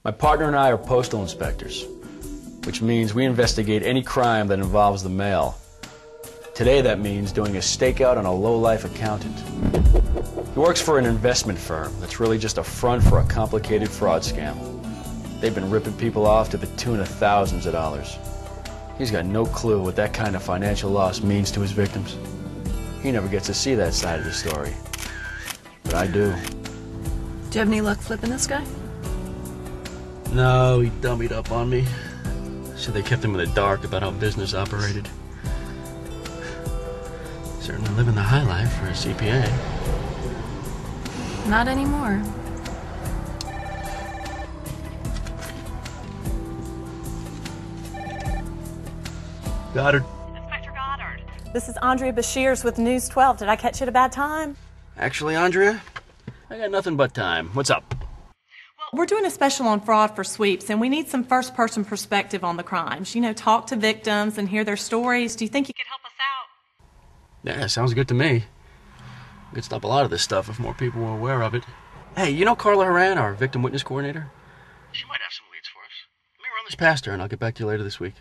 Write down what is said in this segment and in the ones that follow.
My partner and I are postal inspectors, which means we investigate any crime that involves the mail. Today that means doing a stakeout on a low-life accountant. He works for an investment firm that's really just a front for a complicated fraud scam. They've been ripping people off to the tune of thousands of dollars. He's got no clue what that kind of financial loss means to his victims. He never gets to see that side of the story. But I do. Do you have any luck flipping this guy? No, he dummied up on me. Said they kept him in the dark about how business operated. Certainly living the high life for a CPA. Not anymore. Goddard. Inspector Goddard. This is Andrea Bashirs with News 12. Did I catch you at a bad time? Actually, Andrea, I got nothing but time. What's up? Well, we're doing a special on fraud for sweeps, and we need some first-person perspective on the crimes. You know, talk to victims and hear their stories. Do you think you could help us out? Yeah, sounds good to me. We could stop a lot of this stuff if more people were aware of it. Hey, you know Carla Horan, our victim witness coordinator? She might have some leads for us. Let me run this past her, and I'll get back to you later this week.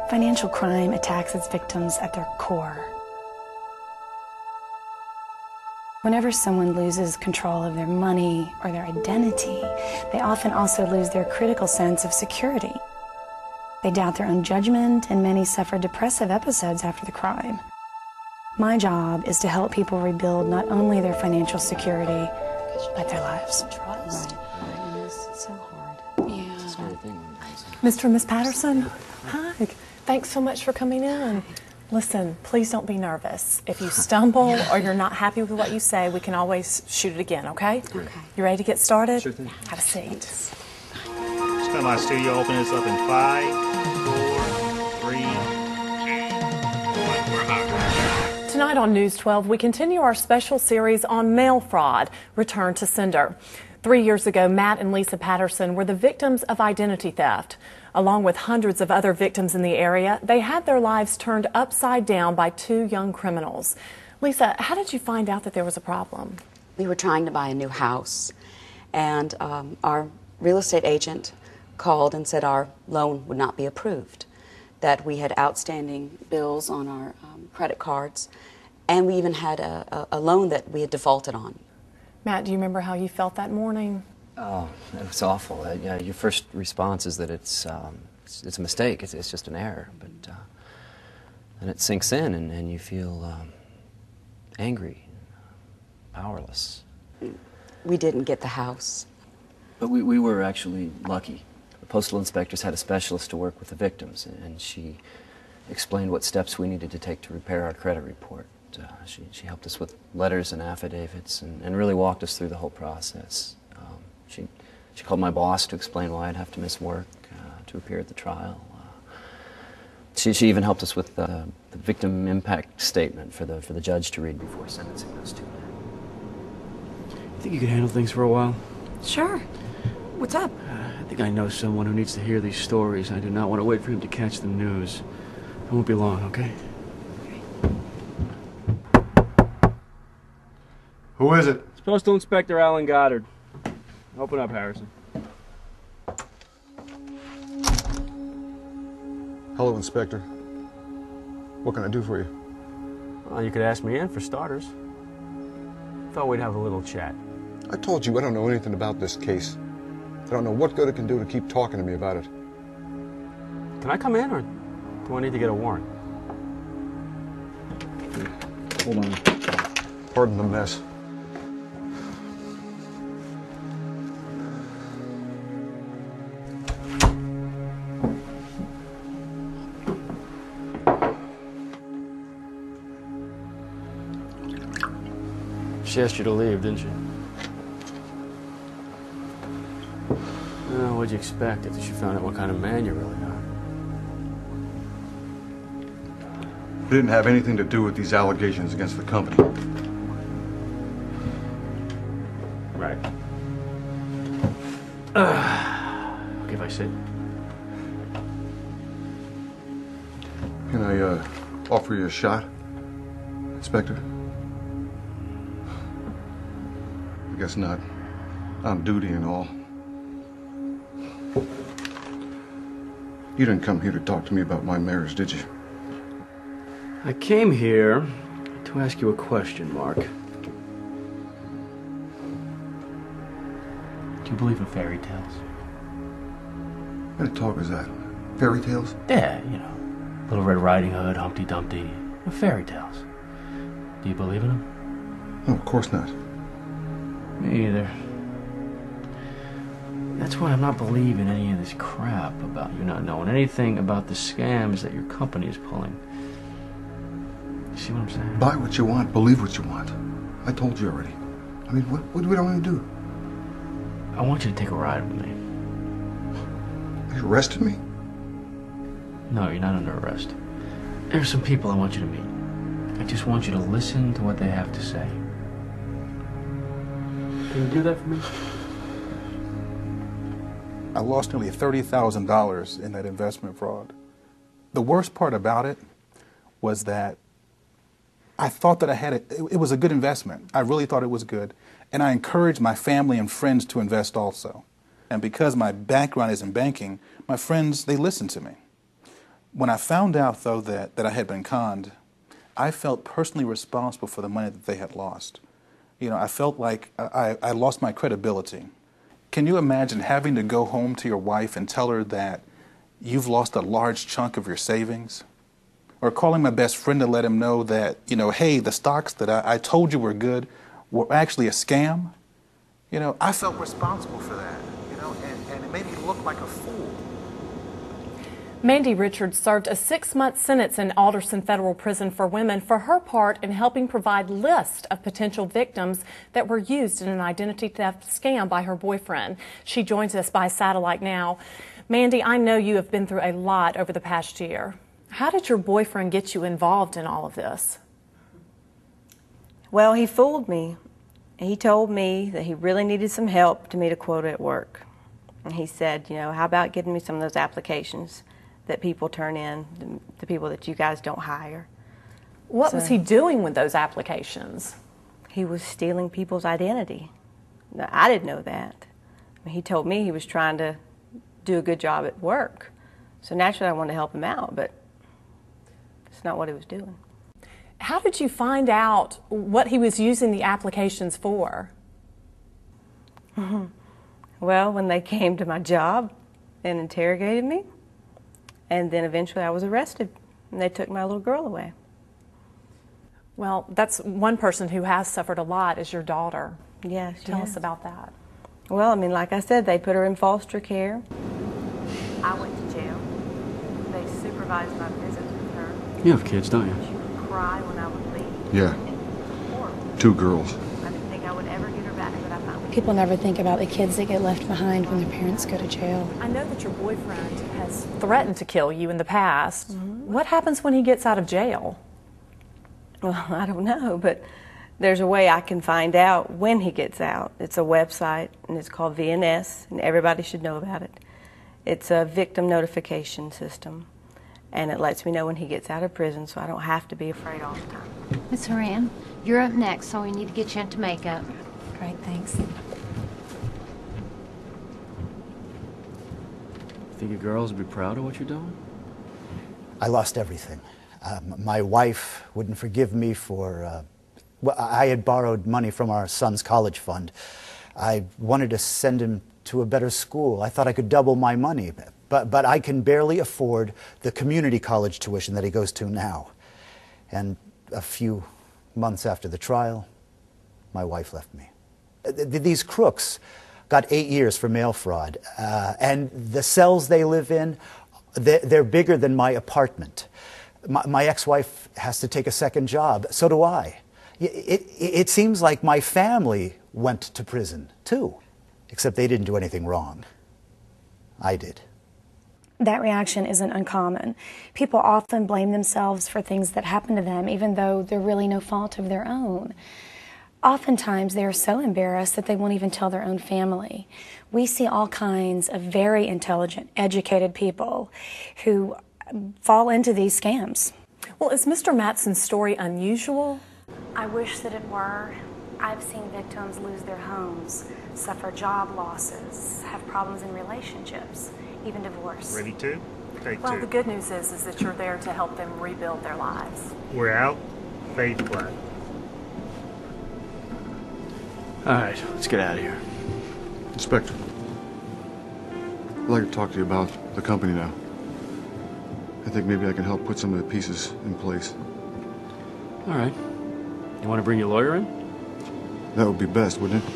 Financial crime attacks its victims at their core. Whenever someone loses control of their money or their identity, they often also lose their critical sense of security. They doubt their own judgment, and many suffer depressive episodes after the crime. My job is to help people rebuild not only their financial security, but their lives. Trust. Right. It's so hard. Yeah. It's a scary thing. Mr. and Miss Patterson, hi. Thanks so much for coming in. Listen, please don't be nervous. If you stumble or you're not happy with what you say, we can always shoot it again, okay? Okay. You ready to get started? Sure thing. Have a seat. Just come my studio, open this up in 5, 4, 3, 2, 1. We're out. Tonight on News 12, we continue our special series on mail fraud, Return to Sender. 3 years ago, Matt and Lisa Patterson were the victims of identity theft. Along with hundreds of other victims in the area, they had their lives turned upside down by two young criminals. Lisa, how did you find out that there was a problem? We were trying to buy a new house, and our real estate agent called and said our loan would not be approved, that we had outstanding bills on our credit cards, and we even had a loan that we had defaulted on. Matt, do you remember how you felt that morning? Oh, it was awful. Yeah, your first response is that it's a mistake. It's just an error. But then it sinks in, and you feel angry, powerless. We didn't get the house. But we were actually lucky. The postal inspectors had a specialist to work with the victims, and she explained what steps we needed to take to repair our credit report. She helped us with letters and affidavits, and really walked us through the whole process. She called my boss to explain why I'd have to miss work to appear at the trial. She even helped us with the victim impact statement for the judge to read before sentencing those two men. You think you could handle things for a while? Sure. What's up? I think I know someone who needs to hear these stories. I do not want to wait for him to catch the news. It won't be long, okay? Who is it? It's Postal Inspector Alan Goddard. Open up, Harrison. Hello, Inspector. What can I do for you? Well, you could ask me in, for starters. Thought we'd have a little chat. I told you I don't know anything about this case. I don't know what good it can do to keep talking to me about it. Can I come in, or do I need to get a warrant? Hold on. Pardon the mess. She asked you to leave, didn't she? Well, what'd you expect after she found out what kind of man you really are? It didn't have anything to do with these allegations against the company. Right. Okay, if I sit. Can I offer you a shot, Inspector? I guess not. On duty and all. You didn't come here to talk to me about my marriage, did you? I came here to ask you a question, Mark. Do you believe in fairy tales? What kind of talk is that? Fairy tales? Yeah, you know, Little Red Riding Hood, Humpty Dumpty, fairy tales. Do you believe in them? No, of course not. Me either. That's why I'm not believing any of this crap about you not knowing anything about the scams that your company is pulling. You see what I'm saying? Buy what you want, believe what you want. I told you already. I mean, what do we want to do? I want you to take a ride with me. You arrested me? No, you're not under arrest. There are some people I want you to meet. I just want you to listen to what they have to say. Can you do that for me? I lost nearly $30,000 in that investment fraud. The worst part about it was that I thought that I had it was a good investment. I really thought it was good. And I encouraged my family and friends to invest also. And because my background is in banking, my friends, they listened to me. When I found out, though, that I had been conned, I felt personally responsible for the money that they had lost. You know, I felt like I lost my credibility. Can you imagine having to go home to your wife and tell her that you've lost a large chunk of your savings? Or calling my best friend to let him know that, you know, hey, the stocks that I told you were good were actually a scam? You know, I felt responsible for that, you know, and it made me look like a fool. Mandy Richards served a 6-month sentence in Alderson Federal Prison for Women for her part in helping provide lists of potential victims that were used in an identity theft scam by her boyfriend. She joins us by satellite now. Mandy, I know you have been through a lot over the past year. How did your boyfriend get you involved in all of this? Well, he fooled me. He told me that he really needed some help to meet a quota at work. And he said, you know, how about getting me some of those applications that people turn in, the people that you guys don't hire. What was he doing with those applications? He was stealing people's identity. Now, I didn't know that. I mean, he told me he was trying to do a good job at work. So naturally I wanted to help him out, but it's not what he was doing. How did you find out what he was using the applications for? Well, when they came to my job and interrogated me, and then eventually I was arrested, and they took my little girl away. Well, that's one person who has suffered a lot is your daughter. Yeah, Tell us about that. Well, I mean, like I said, they put her in foster care. I went to jail. They supervised my visits with her. You have kids, don't you? She would cry when I would leave. Yeah. 2 girls. I didn't think I would ever get her back, but I found her. People never think about the kids that get left behind when their parents go to jail. I know that your boyfriend has threatened to kill you in the past. What happens when he gets out of jail? Well, I don't know, but there's a way I can find out when he gets out. It's a website, and it's called VNS, and everybody should know about it. It's a victim notification system, and it lets me know when he gets out of prison, so I don't have to be afraid all the time. Miss Horan, you're up next, so we need to get you into makeup. Great, thanks. Think your girls would be proud of what you're doing? I lost everything. My wife wouldn't forgive me for, well, I had borrowed money from our son's college fund. I wanted to send him to a better school. I thought I could double my money, but I can barely afford the community college tuition that he goes to now. And a few months after the trial, my wife left me. These crooks got 8 years for mail fraud, and the cells they live in, they're bigger than my apartment. My ex-wife has to take a second job. So do I. It seems like my family went to prison, too. Except they didn't do anything wrong. I did. That reaction isn't uncommon. People often blame themselves for things that happen to them, even though they're really no fault of their own. Oftentimes, they're so embarrassed that they won't even tell their own family. We see all kinds of very intelligent, educated people who fall into these scams. Well, is Mr. Matson's story unusual? I wish that it were. I've seen victims lose their homes, suffer job losses, have problems in relationships, even divorce. Ready to? Take Well, two. the good news is that you're there to help them rebuild their lives. We're out. Fade to black. All right, let's get out of here. Inspector, I'd like to talk to you about the company now. I think maybe I can help put some of the pieces in place. All right. You want to bring your lawyer in? That would be best, wouldn't it?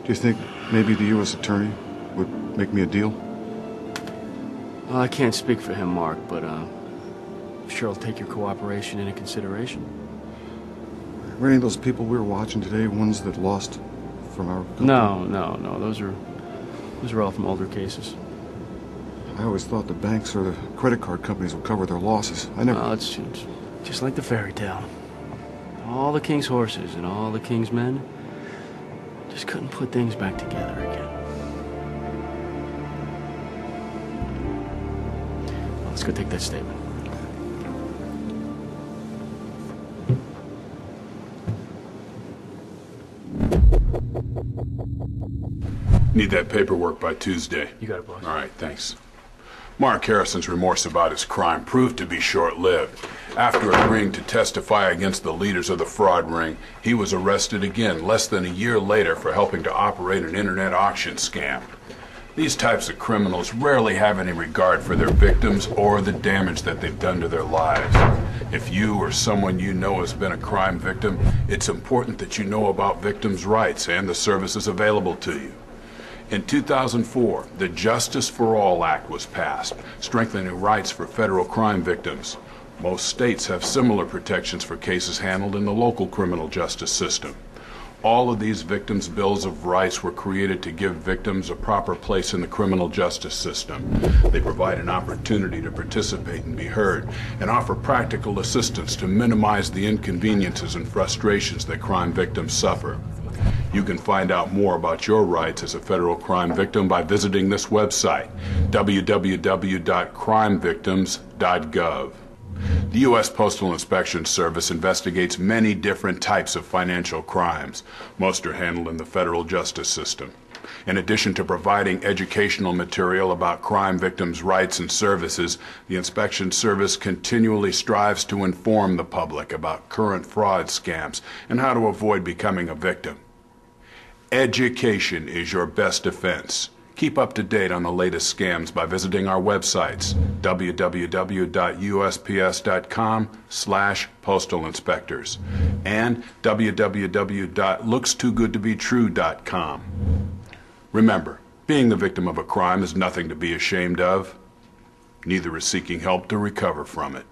Do you think maybe the U.S. attorney would make me a deal? Well, I can't speak for him, Mark, but I'm sure I'll take your cooperation into consideration. Were any of those people we were watching today ones that lost from our company? No. Those are all from older cases. I always thought the banks or the credit card companies would cover their losses. I never... Well, it's just like the fairy tale. All the king's horses and all the king's men just couldn't put things back together again. Well, let's go take that statement. Need that paperwork by Tuesday. You got it, boss. All right, thanks. Mark Harrison's remorse about his crime proved to be short-lived. After agreeing to testify against the leaders of the fraud ring, he was arrested again less than a year later for helping to operate an internet auction scam. These types of criminals rarely have any regard for their victims or the damage that they've done to their lives. If you or someone you know has been a crime victim, it's important that you know about victims' rights and the services available to you. In 2004, the Justice for All Act was passed, strengthening rights for federal crime victims. Most states have similar protections for cases handled in the local criminal justice system. All of these victims' bills of rights were created to give victims a proper place in the criminal justice system. They provide an opportunity to participate and be heard, and offer practical assistance to minimize the inconveniences and frustrations that crime victims suffer. You can find out more about your rights as a federal crime victim by visiting this website, www.crimevictims.gov. The U.S. Postal Inspection Service investigates many different types of financial crimes. Most are handled in the federal justice system. In addition to providing educational material about crime victims' rights and services, the Inspection Service continually strives to inform the public about current fraud scams and how to avoid becoming a victim. Education is your best defense. Keep up to date on the latest scams by visiting our websites, www.usps.com/postal inspectors and www.lookstoogoodtobetrue.com. Remember, being the victim of a crime is nothing to be ashamed of. Neither is seeking help to recover from it.